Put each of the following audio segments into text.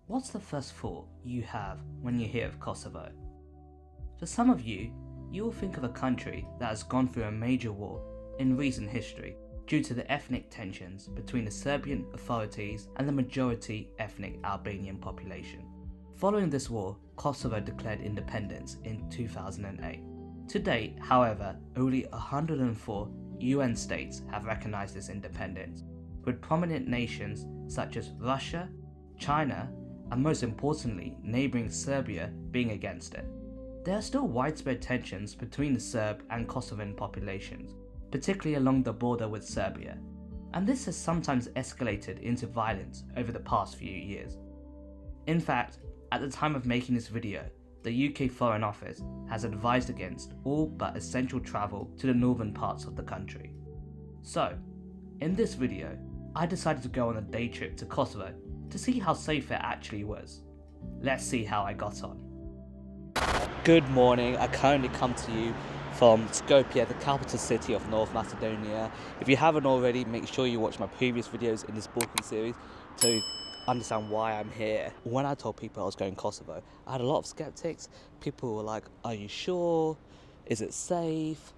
What's the first thought you have when you hear of Kosovo? For some of you, you will think of a country that has gone through a major war in recent history due to the ethnic tensions between the Serbian authorities and the majority ethnic Albanian population. Following this war, Kosovo declared independence in 2008. To date, however, only 104 UN states have recognized this independence, with prominent nations such as Russia, China, and most importantly, neighbouring Serbia being against it. There are still widespread tensions between the Serb and Kosovan populations, particularly along the border with Serbia, and this has sometimes escalated into violence over the past few years. In fact, at the time of making this video, the UK Foreign Office has advised against all but essential travel to the northern parts of the country. So, in this video, I decided to go on a day trip to Kosovo to see how safe it actually was. Let's see how I got on. Good morning, I currently come to you from Skopje, the capital city of North Macedonia. If you haven't already, make sure you watch my previous videos in this Balkan series to understand why I'm here. When I told people I was going to Kosovo, I had a lot of skeptics. People were like, are you sure? Is it safe?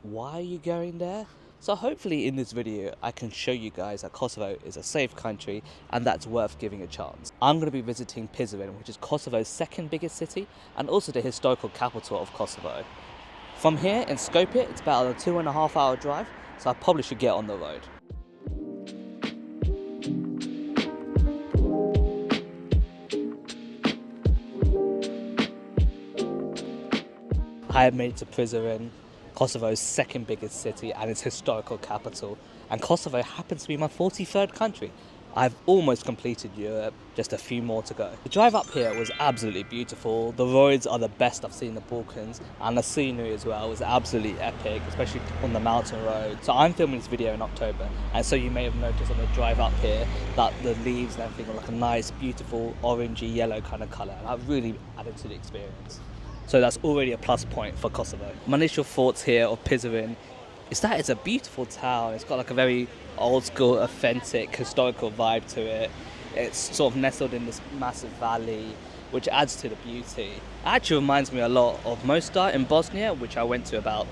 Why are you going there? So hopefully in this video I can show you guys that Kosovo is a safe country and that's worth giving a chance. I'm going to be visiting Prizren, which is Kosovo's second biggest city and also the historical capital of Kosovo. From here in Skopje, it's about a 2.5 hour drive, so I probably should get on the road. I have made it to Prizren, Kosovo's second biggest city and its historical capital, and Kosovo happens to be my 43rd country. I've almost completed Europe, just a few more to go. The drive up here was absolutely beautiful. The roads are the best I've seen in the Balkans, and the scenery as well was absolutely epic, especially on the mountain road. So I'm filming this video in October, and so you may have noticed on the drive up here that the leaves and everything are like a nice, beautiful, orangey yellow kind of colour, and that really added to the experience. So that's already a plus point for Kosovo. My initial thoughts here of Prizren is that it's a beautiful town. It's got like a very old school, authentic, historical vibe to it. It's sort of nestled in this massive valley, which adds to the beauty. It actually reminds me a lot of Mosque in Bosnia, which I went to about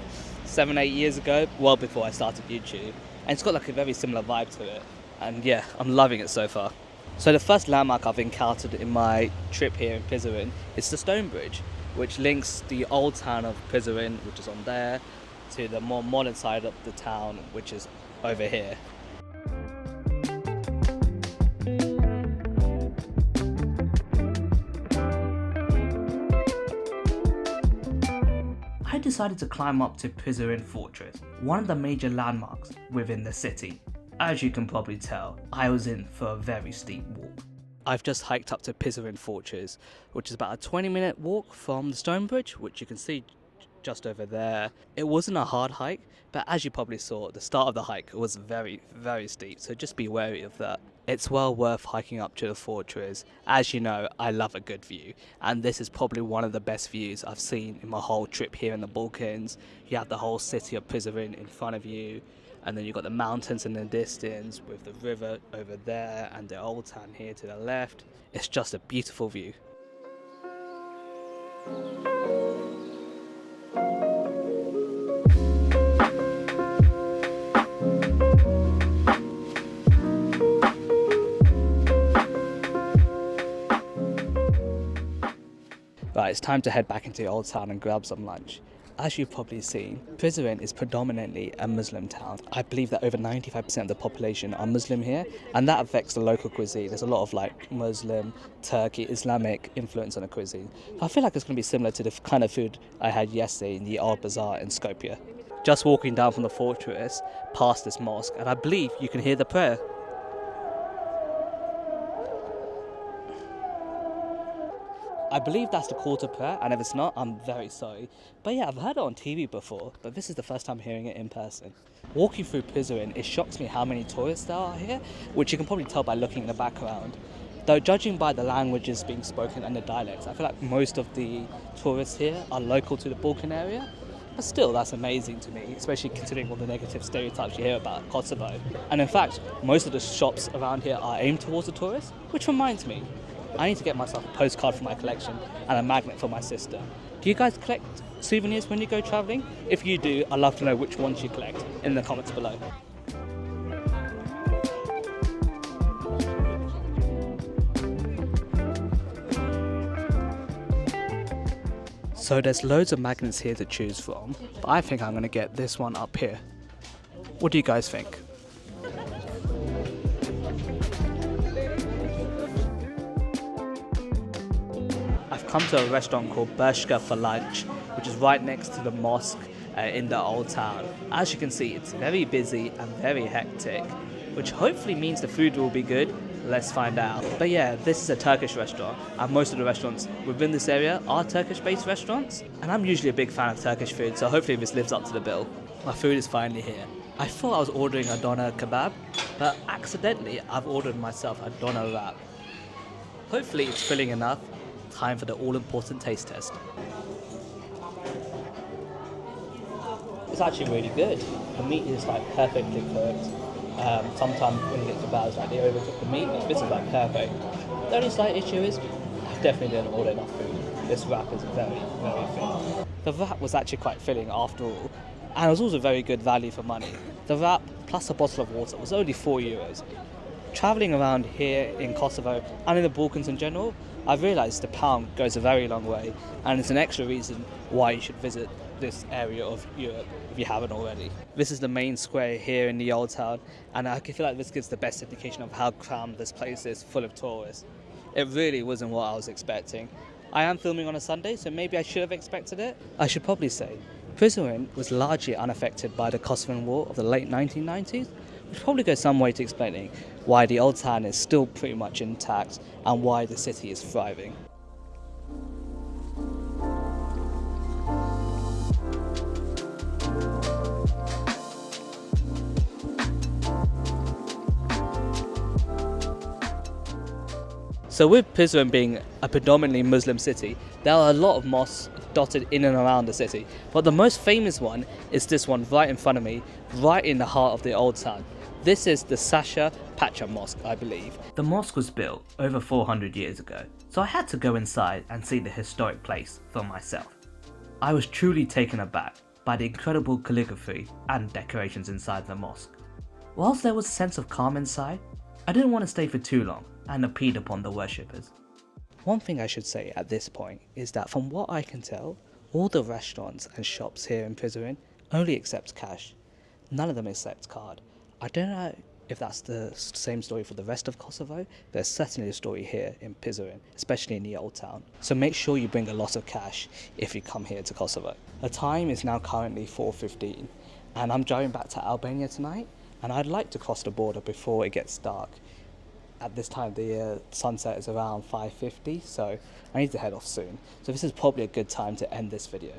7-8 years ago, well before I started YouTube. And it's got like a very similar vibe to it. And yeah, I'm loving it so far. So the first landmark I've encountered in my trip here in Prizren is the stone bridge, which links the old town of Prizren, which is on there, to the more modern side of the town, which is over here. I decided to climb up to Prizren Fortress, one of the major landmarks within the city. As you can probably tell, I was in for a very steep walk. I've just hiked up to Prizren Fortress, which is about a 20-minute walk from the stone bridge, which you can see just over there. It wasn't a hard hike, but as you probably saw, the start of the hike was very, very steep, so just be wary of that. It's well worth hiking up to the fortress. As you know, I love a good view, and this is probably one of the best views I've seen in my whole trip here in the Balkans. You have the whole city of Prizren in front of you, and then you've got the mountains in the distance with the river over there and the old town here to the left. It's just a beautiful view. Right, it's time to head back into the old town and grab some lunch. As you've probably seen, Prizren is predominantly a Muslim town. I believe that over 95% of the population are Muslim here, and that affects the local cuisine. There's a lot of like Muslim, Turkey, Islamic influence on the cuisine. I feel like it's going to be similar to the kind of food I had yesterday in the old bazaar in Skopje. Just walking down from the fortress, past this mosque, and I believe you can hear the prayer. I believe that's the call to prayer, and if it's not, I'm very sorry. But yeah, I've heard it on TV before, but this is the first time hearing it in person. Walking through Prizren, it shocks me how many tourists there are here, which you can probably tell by looking in the background. Though judging by the languages being spoken and the dialects, I feel like most of the tourists here are local to the Balkan area. But still, that's amazing to me, especially considering all the negative stereotypes you hear about Kosovo. And in fact, most of the shops around here are aimed towards the tourists, which reminds me, I need to get myself a postcard for my collection and a magnet for my sister. Do you guys collect souvenirs when you go travelling? If you do, I'd love to know which ones you collect in the comments below. So there's loads of magnets here to choose from, but I think I'm going to get this one up here. What do you guys think? I've come to a restaurant called Pasha for lunch, which is right next to the mosque in the old town. As you can see, it's very busy and very hectic, which hopefully means the food will be good. Let's find out. But yeah, this is a Turkish restaurant, and most of the restaurants within this area are Turkish-based restaurants. And I'm usually a big fan of Turkish food, so hopefully this lives up to the bill. My food is finally here. I thought I was ordering a doner kebab, but accidentally I've ordered myself a doner wrap. Hopefully it's filling enough. Time for the all-important taste test. It's actually really good. The meat is like perfectly cooked. Sometimes when you get kebabs, like they overcook the meat, but this is like perfect. The only slight issue is I definitely didn't order enough food. This wrap is very, very thin. The wrap was actually quite filling after all, and it was also very good value for money. The wrap plus a bottle of water was only €4. Travelling around here in Kosovo and in the Balkans in general, I've realised the pound goes a very long way, and it's an extra reason why you should visit this area of Europe if you haven't already. This is the main square here in the old town, and I feel like this gives the best indication of how crammed this place is, full of tourists. It really wasn't what I was expecting. I am filming on a Sunday, so maybe I should have expected it. I should probably say, Prizren was largely unaffected by the Kosovan War of the late 1990s, which probably goes some way to explaining why the old town is still pretty much intact and why the city is thriving. So with Prizren being a predominantly Muslim city, there are a lot of mosques dotted in and around the city. But the most famous one is this one right in front of me, right in the heart of the old town. This is the Pasha Mosque, I believe. The mosque was built over 400 years ago, so I had to go inside and see the historic place for myself. I was truly taken aback by the incredible calligraphy and decorations inside the mosque. Whilst there was a sense of calm inside, I didn't want to stay for too long and impede upon the worshippers. One thing I should say at this point is that from what I can tell, all the restaurants and shops here in Prizren only accept cash. None of them accept card. I don't know if that's the same story for the rest of Kosovo, but there's certainly a story here in Prizren, especially in the old town. So make sure you bring a lot of cash if you come here to Kosovo. The time is now currently 4:15, and I'm driving back to Albania tonight, and I'd like to cross the border before it gets dark. At this time the sunset is around 5:50, so I need to head off soon. So this is probably a good time to end this video.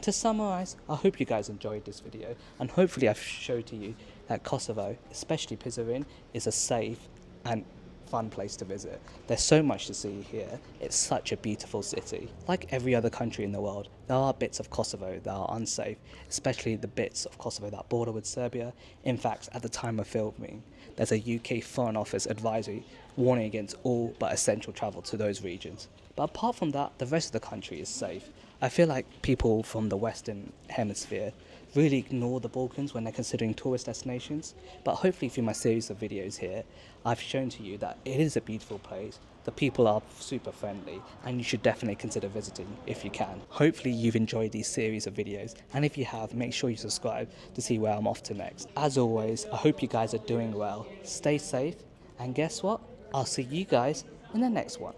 To summarise, I hope you guys enjoyed this video, and hopefully I've showed to you that Kosovo, especially Prizren, is a safe and fun place to visit. There's so much to see here. It's such a beautiful city. Like every other country in the world, there are bits of Kosovo that are unsafe, especially the bits of Kosovo that border with Serbia. In fact, at the time of filming, there's a UK Foreign Office advisory warning against all but essential travel to those regions. But apart from that, the rest of the country is safe. I feel like people from the Western Hemisphere really ignore the Balkans when they're considering tourist destinations, but hopefully through my series of videos here, I've shown to you that it is a beautiful place, the people are super friendly, and you should definitely consider visiting if you can. Hopefully you've enjoyed these series of videos, and if you have, make sure you subscribe to see where I'm off to next. As always, I hope you guys are doing well, stay safe, and guess what? I'll see you guys in the next one.